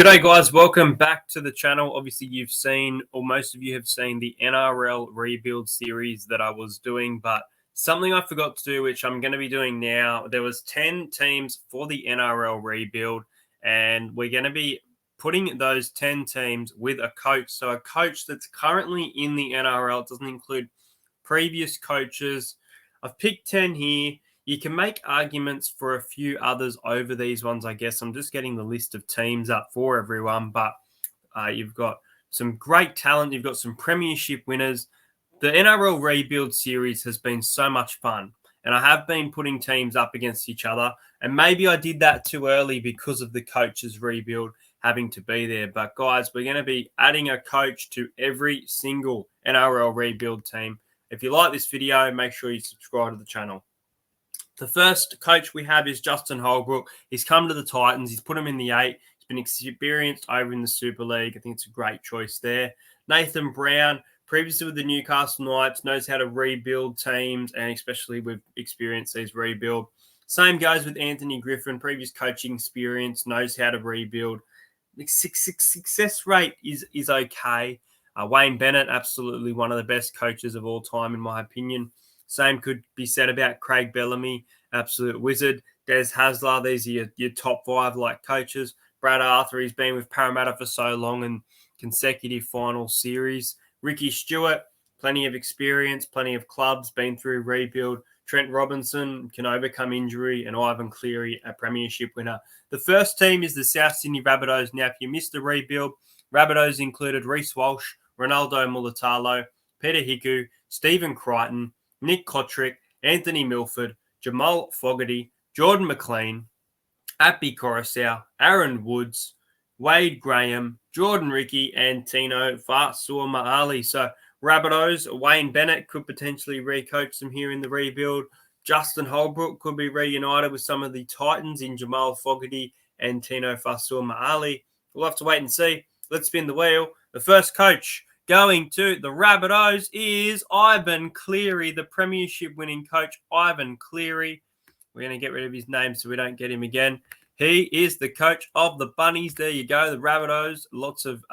G'day guys, welcome back to the channel. Obviously you've seen, or most of you have seen, the NRL Rebuild series that I was doing, but something I forgot to do, which I'm going to be doing now. There was 10 teams for the NRL Rebuild, and we're going to be putting those 10 teams with a coach. So a coach that's currently in the NRL. It doesn't include previous coaches. I've picked 10 here. You can make arguments for a few others over these ones, I guess. I'm just getting the list of teams up for everyone, but you've got some great talent. You've got some premiership winners. The NRL Rebuild series has been so much fun, and I have been putting teams up against each other, and maybe I did that too early because of the coaches rebuild having to be there. But guys, we're going to be adding a coach to every single NRL Rebuild team. If you like this video, make sure you subscribe to the channel. The first coach we have is Justin Holbrook. He's come to the Titans. He's put him in the 8. He's been experienced over in the Super League. I think it's a great choice there. Nathan Brown, previously with the Newcastle Knights, knows how to rebuild teams, and especially with experience these rebuild. Same goes with Anthony Griffin, previous coaching experience, knows how to rebuild. The success rate is okay. Wayne Bennett, absolutely one of the best coaches of all time, in my opinion. Same could be said about Craig Bellamy, absolute wizard. Des Hasler, these are your top 5 like coaches. Brad Arthur, he's been with Parramatta for so long and consecutive final series. Ricky Stewart, plenty of experience, plenty of clubs, been through rebuild. Trent Robinson can overcome injury, and Ivan Cleary, a premiership winner. The first team is the South Sydney Rabbitohs. Now, if you missed the rebuild, Rabbitohs included Reece Walsh, Ronaldo Mulitalo, Peter Hiku, Stephen Crichton, Nick Kotrick, Anthony Milford, Jamal Fogarty, Jordan McLean, Appy Coruscant, Aaron Woods, Wade Graham, Jordan Ricky, and Tino Fa'asuamaleaui. So Rabbitohs, Wayne Bennett could potentially re-coach them here in the rebuild. Justin Holbrook could be reunited with some of the Titans in Jamal Fogarty and Tino Fa'asuamaleaui. We'll have to wait and see. Let's spin the wheel. The first coach going to the Rabbitohs is Ivan Cleary, the premiership winning coach, Ivan Cleary. We're going to get rid of his name so we don't get him again. He is the coach of the Bunnies. There you go, the Rabbitohs. Lots of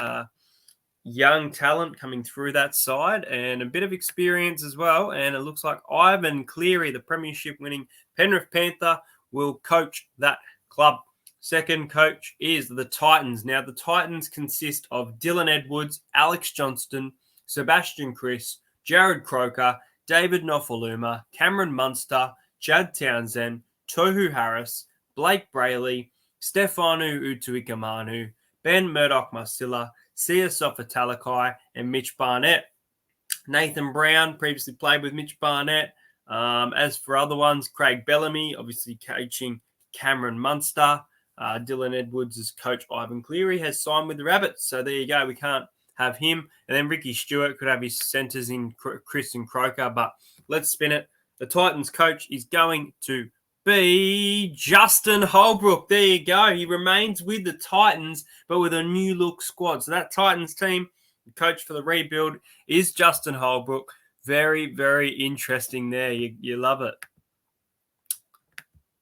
young talent coming through that side and a bit of experience as well. And it looks like Ivan Cleary, the premiership winning Penrith Panther, will coach that club. Second coach is the Titans. Now, the Titans consist of Dylan Edwards, Alex Johnston, Sebastian Chris, Jared Croker, David Nofaluma, Cameron Munster, Chad Townsend, Tohu Harris, Blake Brayley, Stefanu Utuikamanu, Ben Murdoch-Marcilla, Sia Sofatalakai, and Mitch Barnett. Nathan Brown previously played with Mitch Barnett. As for other ones, Craig Bellamy, obviously coaching Cameron Munster. Dylan Edwards' coach Ivan Cleary has signed with the Rabbits. So there you go. We can't have him. And then Ricky Stewart could have his centres in Chris and Croker. But let's spin it. The Titans coach is going to be Justin Holbrook. There you go. He remains with the Titans, but with a new look squad. So that Titans team, the coach for the rebuild, is Justin Holbrook. Very, very interesting there. You love it.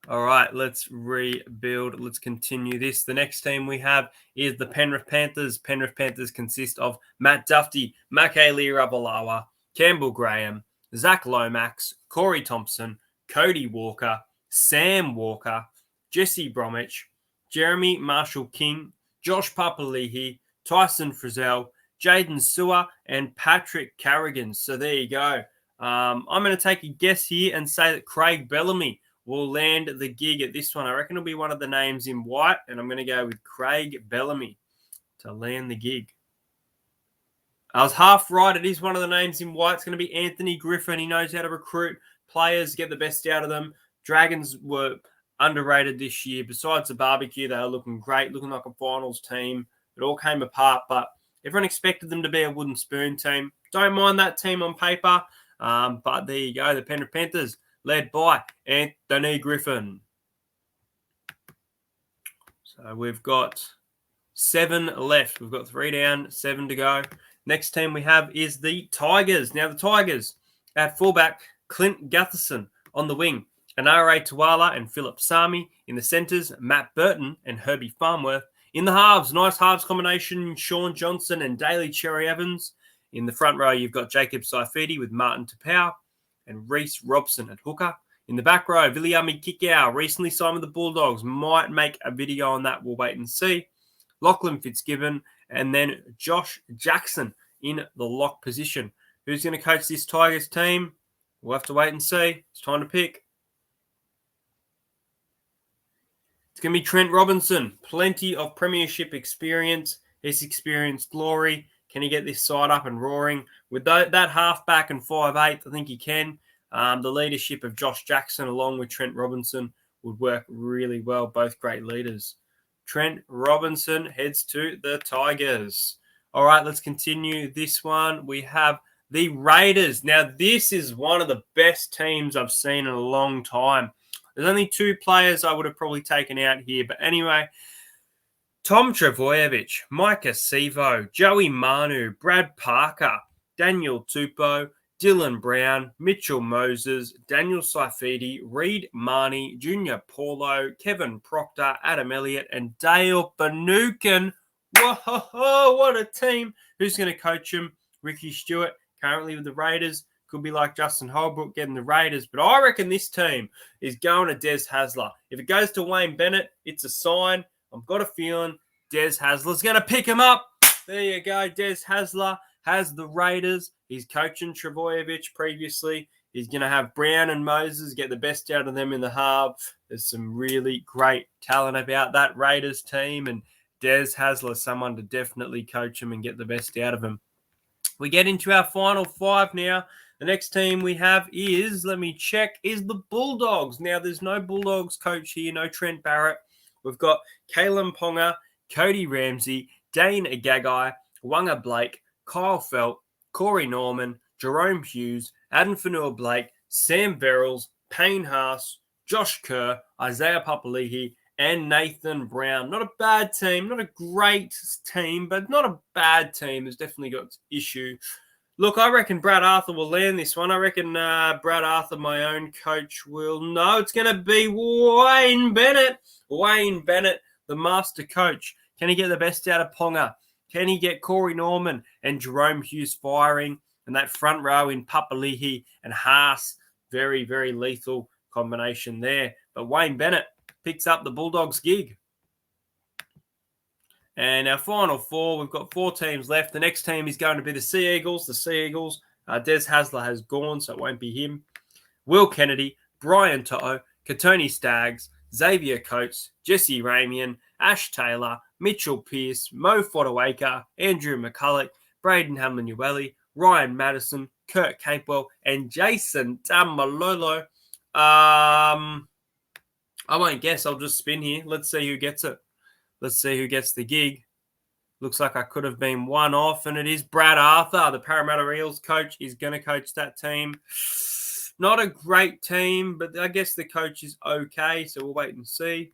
All right, let's rebuild. Let's continue this. The next team we have is the Penrith Panthers. Penrith Panthers consist of Matt Duffy, Makaele Ravalawa, Campbell Graham, Zach Lomax, Corey Thompson, Cody Walker, Sam Walker, Jesse Bromwich, Jeremy Marshall-King, Josh Papali'i, Tyson Frizzell, Jaden Sewer, and Patrick Carrigan. So there you go. I'm going to take a guess here and say that Craig Bellamy will land the gig at this one. I reckon it'll be one of the names in white, and I'm going to go with Craig Bellamy to land the gig. I was half right. It is one of the names in white. It's going to be Anthony Griffin. He knows how to recruit players, get the best out of them. Dragons were underrated this year. Besides the barbecue, they were looking great, looking like a finals team. It all came apart, but everyone expected them to be a wooden spoon team. Don't mind that team on paper, but there you go. The Penrith Panthers, led by Anthony Griffin. So we've got 7 left. We've got 3 down, 7 to go. Next team we have is the Tigers. Now the Tigers at fullback, Clint Gutherson on the wing, Anare Tuala and Philip Sami in the centres, Matt Burton and Herbie Farnworth In the halves, nice halves combination, Sean Johnson and Daly Cherry Evans. In the front row, you've got Jacob Saifidi with Martin Tapau and Reece Robson at hooker. In the back row, Viliami Kikau, recently signed with the Bulldogs, might make a video on that. We'll wait and see. Lachlan Fitzgibbon, and then Josh Jackson in the lock position. Who's going to coach this Tigers team? We'll have to wait and see. It's time to pick. It's going to be Trent Robinson. Plenty of premiership experience. He's experienced glory. Can he get this side up and roaring? With that halfback and 5'8", I think he can. The leadership of Josh Jackson along with Trent Robinson would work really well. Both great leaders. Trent Robinson heads to the Tigers. All right, let's continue this one. We have the Raiders. Now, this is one of the best teams I've seen in a long time. There's only 2 players I would have probably taken out here. But anyway, Tom Trbojevic, Micah Sivo, Joey Manu, Brad Parker, Daniel Tupou, Dylan Brown, Mitchell Moses, Daniel Saifidi, Reed Marnie, Junior Paulo, Kevin Proctor, Adam Elliott, and Dale Finucane. Whoa, what a team. Who's going to coach him? Ricky Stewart, currently with the Raiders. Could be like Justin Holbrook getting the Raiders. But I reckon this team is going to Des Hasler. If it goes to Wayne Bennett, it's a sign. I've got a feeling Des Hasler's going to pick him up. There you go. Des Hasler has the Raiders. He's coaching Trbojevic previously. He's going to have Brown and Moses, get the best out of them in the half. There's some really great talent about that Raiders team. And Des Hasler, someone to definitely coach him and get the best out of him. We get into our final 5 now. The next team we have is, let me check, is the Bulldogs. Now, there's no Bulldogs coach here, no Trent Barrett. We've got Kalen Ponga, Cody Ramsey, Dane Agagai, Wanga Blake, Kyle Felt, Corey Norman, Jerome Hughes, Adam Fanua-Blake, Sam Verrills, Payne Haas, Josh Kerr, Isaiah Papali'i, and Nathan Brown. Not a bad team, not a great team, but not a bad team. It's definitely got its issue. Look, I reckon Brad Arthur will land this one. I reckon Brad Arthur, my own coach, will. No, it's going to be Wayne Bennett. Wayne Bennett, the master coach. Can he get the best out of Ponga? Can he get Corey Norman and Jerome Hughes firing? And that front row in Papali'i and Haas, very, very lethal combination there. But Wayne Bennett picks up the Bulldogs gig. And our final 4, we've got 4 teams left. The next team is going to be the Sea Eagles. The Sea Eagles, Des Hasler has gone, so it won't be him. Will Kennedy, Brian To'o, Katoni Staggs, Xavier Coates, Jesse Ramian, Ash Taylor, Mitchell Pearce, Mo Fodawaker, Andrew McCulloch, Braden Hamlin-Ueli, Ryan Madison, Kurt Capewell, and Jason Tamalolo. I won't guess. I'll just spin here. Let's see who gets it. Let's see who gets the gig. Looks like I could have been one off, and it is Brad Arthur, the Parramatta Eels coach. He's going to coach that team. Not a great team, but I guess the coach is okay, so we'll wait and see.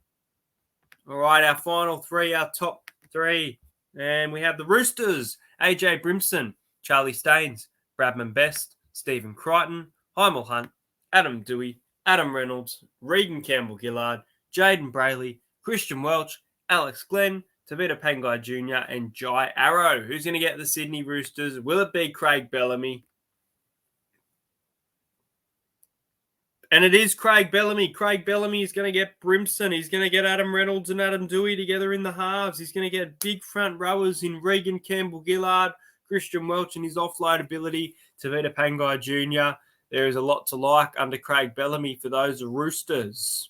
All right, our final 3, our top 3. And we have the Roosters, AJ Brimson, Charlie Staines, Bradman Best, Stephen Crichton, Heimel Hunt, Adam Dewey, Adam Reynolds, Regan Campbell-Gillard, Jaden Brayley, Christian Welch, Alex Glenn, Tavita Pangai Jr., and Jai Arrow. Who's going to get the Sydney Roosters? Will it be Craig Bellamy? And it is Craig Bellamy. Craig Bellamy is going to get Brimson. He's going to get Adam Reynolds and Adam Dewey together in the halves. He's going to get big front rowers in Regan Campbell-Gillard, Christian Welch and his offload ability, Tavita Pangai Jr. There is a lot to like under Craig Bellamy for those Roosters.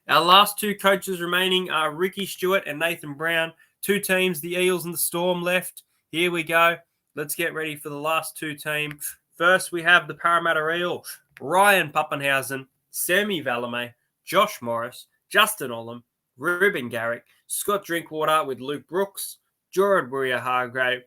Our last 2 coaches remaining are Ricky Stewart and Nathan Brown. 2 teams, the Eels and the Storm left. Here we go. Let's get ready for the last 2 teams. First, we have the Parramatta Eel. Ryan Pappenhausen, Sammy Valame, Josh Morris, Justin Olam, Ruben Garrick, Scott Drinkwater with Luke Brooks, Jordan Warrior-Hargrave,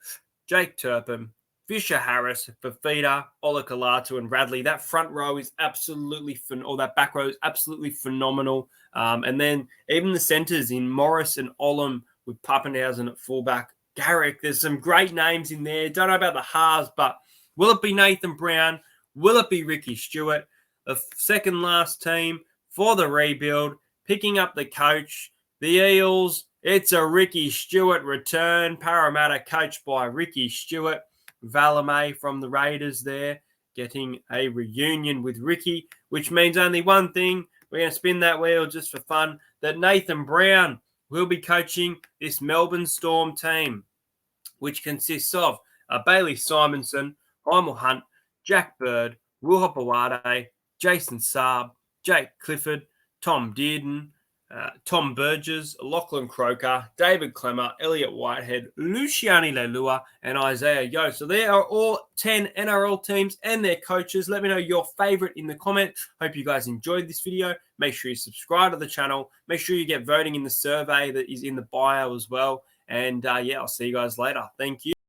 Jake Turpin, Fisher Harris, Fafita, Ola Kalatu, and Radley. That front row is absolutely that back row is absolutely phenomenal. And then even the centers in Morris and Olam with Pappenhausen at fullback. Garrick, there's some great names in there. Don't know about the halves, but will it be Nathan Brown? Will it be Ricky Stewart? The second last team for the rebuild, picking up the coach, the Eels, It's a Ricky Stewart return. Parramatta coached by Ricky Stewart. Valame from the Raiders there, getting a reunion with Ricky, which means only one thing. We're going to spin that wheel just for fun, that Nathan Brown will be coaching this Melbourne Storm team, which consists of Bailey Simonson, Heimel Hunt, Jack Bird, Will Hopewade, Jason Saab, Jake Clifford, Tom Dearden, Tom Burgess, Lachlan Croker, David Clemmer, Elliot Whitehead, Luciani Leilua, and Isaiah Yo. So there are all 10 NRL teams and their coaches. Let me know your favorite in the comments. Hope you guys enjoyed this video. Make sure you subscribe to the channel. Make sure you get voting in the survey that is in the bio as well. And yeah, I'll see you guys later. Thank you.